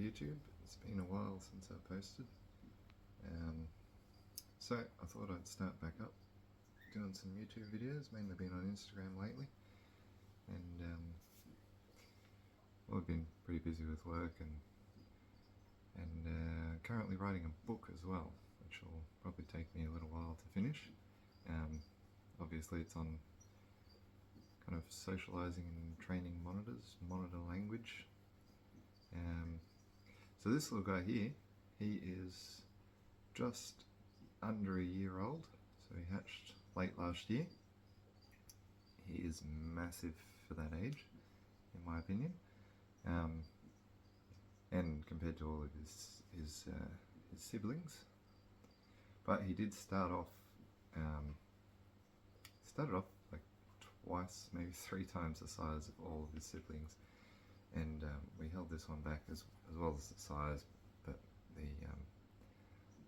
YouTube. It's been a while since I posted. So I thought I'd start back up doing some YouTube videos, mainly been on Instagram lately. And well, I've been pretty busy with work and currently writing a book as well, which will probably take me a little while to finish. Obviously it's on kind of socializing and training monitors, monitor language. So this little guy here, he is just under a year old, so he hatched late last year. He is massive for that age, in my opinion, and compared to all of his siblings. But he did start off like twice, maybe 3 times the size of all of his siblings, and we held this one back as well as the size, but the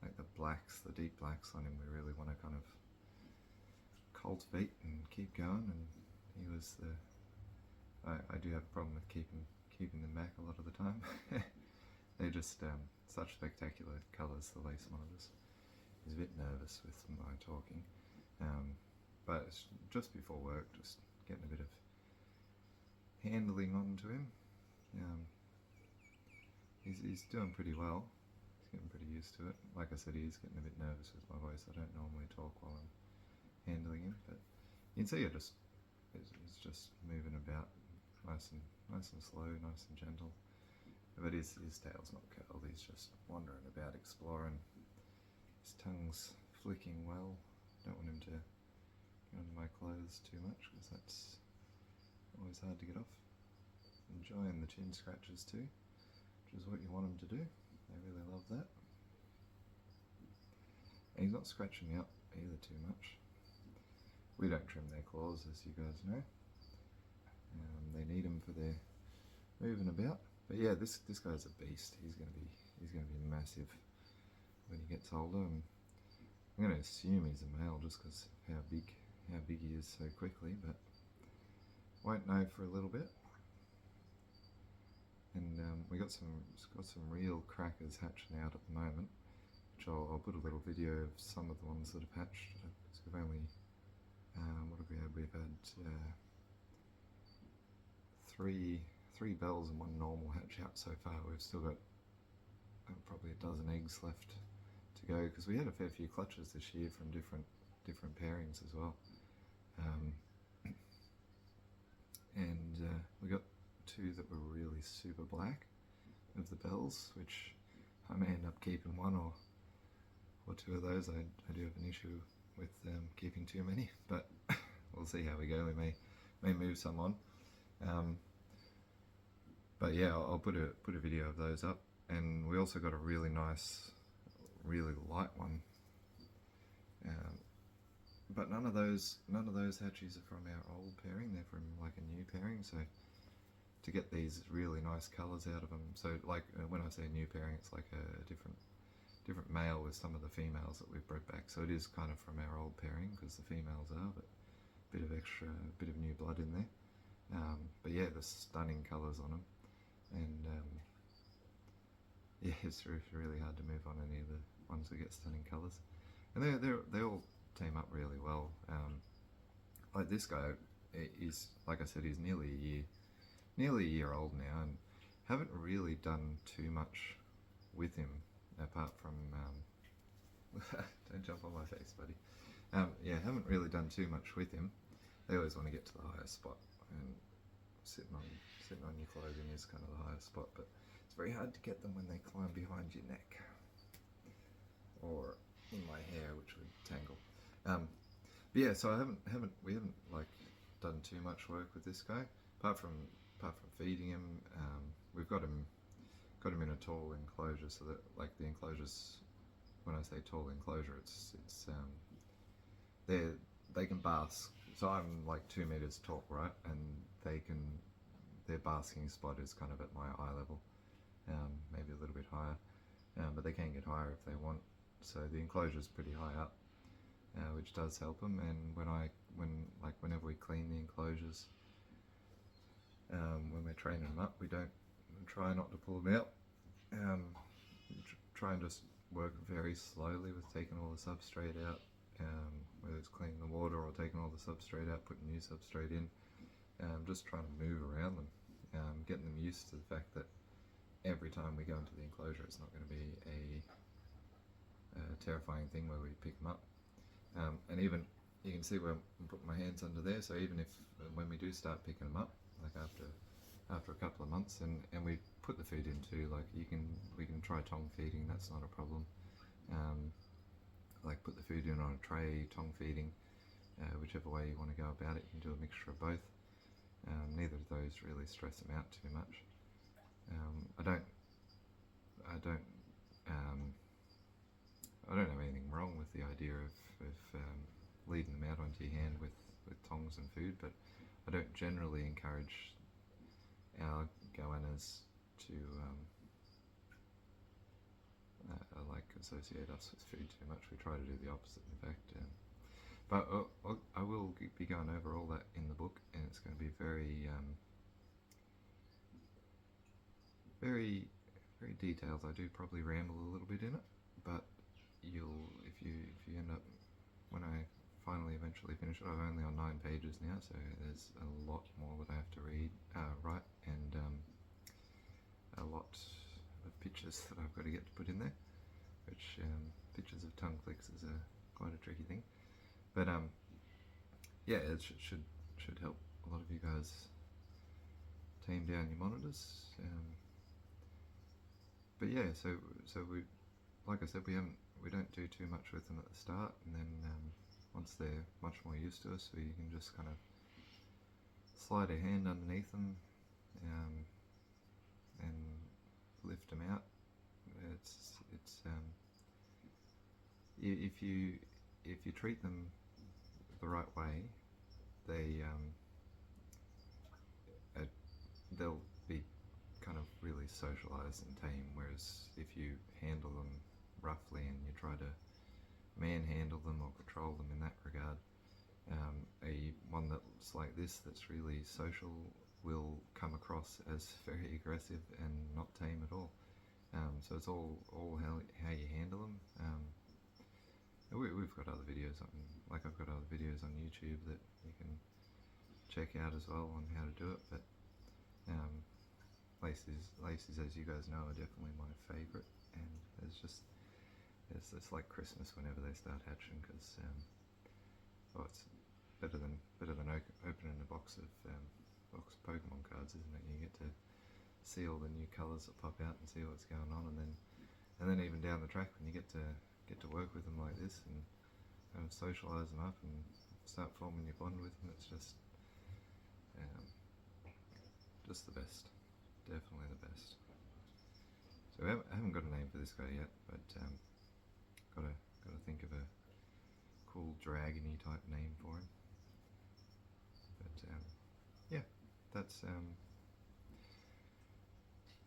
like the blacks, the deep blacks on him, we really want to kind of cultivate and keep going. And he was the I do have a problem with keeping them back a lot of the time. They're just such spectacular colours, the lace monitors. He's a bit nervous with my talking, but it's just before work, just getting a bit of handling onto him. He's doing pretty well. He's getting pretty used to it. Like I said, he's getting a bit nervous with my voice. I don't normally talk while I'm handling him, but you can see he's just moving about nice and slow, nice and gentle. But his tail's not curled. He's just wandering about, exploring. His tongue's flicking well. Don't want him to get under my clothes too much, because that's always hard to get off. Enjoying the chin scratches too, which is what you want him to do. They really love that. And he's not scratching me up either too much. We don't trim their claws, as you guys know. They need them for their moving about. But yeah, this guy's a beast. He's gonna be massive when he gets older. And I'm gonna assume he's a male just because of how big he is so quickly, but won't know for a little bit. And we got some real crackers hatching out at the moment, which I'll put a little video of some of the ones that have hatched. Because we've only what have we had? We've had three bells and 1 normal hatch out so far. We've still got probably a dozen eggs left to go, because we had a fair few clutches this year from different pairings as well. And we got 2 that were really super black of the bells, which I may end up keeping 1 or 2 of those. I do have an issue with keeping too many, but we'll see how we go. We may move some on. But yeah, I'll put a video of those up. And we also got a really nice, really light one. But none of those hatchies are from our old pairing. They're from like a new pairing. So to get these really nice colours out of them. So like when I say new pairing, it's like a different male with some of the females that we've bred back. So it is kind of from our old pairing, because the females are, but a bit of new blood in there. But yeah, the stunning colours on them. And yeah, it's really hard to move on any of the ones that get stunning colours. And they all team up really well. Like this guy, he's, like I said, he's nearly a year old now, and haven't really done too much with him apart from don't jump on my face, buddy. Yeah, haven't really done too much with him. They always want to get to the highest spot, and sitting on your clothing is kind of the highest spot, but it's very hard to get them when they climb behind your neck or in my hair, which would tangle. But yeah, so we haven't like done too much work with this guy apart from feeding him. We've got him in a tall enclosure, so that like the enclosures, when I say tall enclosure, it's they can bask. So I'm like 2 meters tall, right, and their basking spot is kind of at my eye level, maybe a little bit higher, but they can get higher if they want. So the enclosure is pretty high up, which does help them. And whenever we clean the enclosures, when we're training them up, we try not to pull them out Try and just work very slowly with taking all the substrate out, whether it's cleaning the water or taking all the substrate out, putting new substrate in, just trying to move around them, getting them used to the fact that every time we go into the enclosure it's not going to be a terrifying thing where we pick them up. And even you can see where I'm putting my hands under there, so even if when we do start picking them up, like after a couple of months, and we put the food into, like we can try tongue feeding, that's not a problem. Like put the food in on a tray, tongue feeding, whichever way you want to go about it. You can do a mixture of both. Neither of those really stress them out too much. I don't have anything wrong with the idea of leading them out onto your hand with tongs and food, but I don't generally encourage our goannas to like associate us with food too much. We try to do the opposite, in fact. But I will be going over all that in the book, and it's going to be very very detailed. I do probably ramble a little bit in it, but if you end up, when I finally eventually finish it, I'm only on 9 pages now, so there's a lot more that I have to write, and a lot of pictures that I've got to get to put in there, which pictures of tongue clicks is quite a tricky thing. But yeah, it should help a lot of you guys tame down your monitors. But yeah, so we, like I said, we don't do too much with them at the start, and then once they're much more used to us, we can just kind of slide a hand underneath them and lift them out. If you treat them the right way, they'll be kind of really socialized and tame, whereas if you handle them roughly and you try to manhandle them or control them in that regard, one that's like this, that's really social, will come across as very aggressive and not tame at all. So it's all how you handle them. We've got other videos on, like I've got other videos on YouTube that you can check out as well on how to do it, but laces, as you guys know, are definitely my favourite, and it's like Christmas whenever they start hatching, because it's better than opening a box of Pokemon cards, isn't it? You get to see all the new colours that pop out and see what's going on, and then even down the track when you get to work with them like this and socialise them up and start forming your bond with them, it's just the best, definitely the best. So I haven't got a name for this guy yet, but gotta think of a cool dragony type name for him. But yeah, that's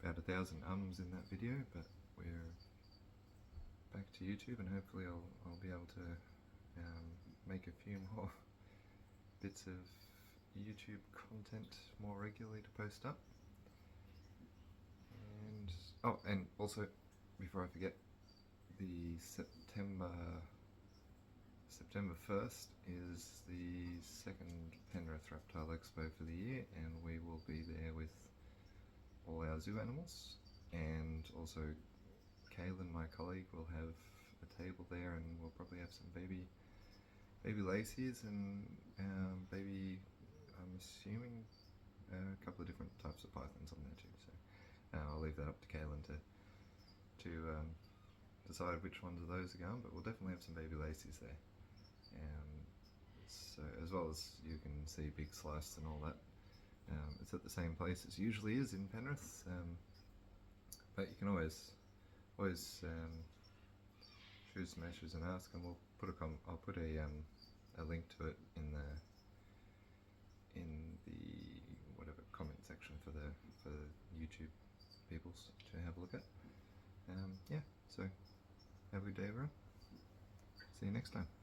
about 1,000 ums in that video, but we're back to YouTube, and hopefully I'll be able to make a few more bits of YouTube content more regularly to post up. And also, before I forget, the September 1st is the second Penrith Reptile Expo for the year, and we will be there with all our zoo animals, and also Kaylin, my colleague, will have a table there, and we'll probably have some baby lacies and baby, I'm assuming, a couple of different types of pythons on there too. So I'll leave that up to Kaylin to decide which ones of those are going, but we'll definitely have some baby lacies there. So as well as you can see Big Slice and all that. It's at the same place as usually is in Penrith, but you can always shoot some meshes and ask, and I'll put a link to it in the whatever comment section for the YouTube peoples to have a look at. Yeah, so have a good day, everyone. See you next time.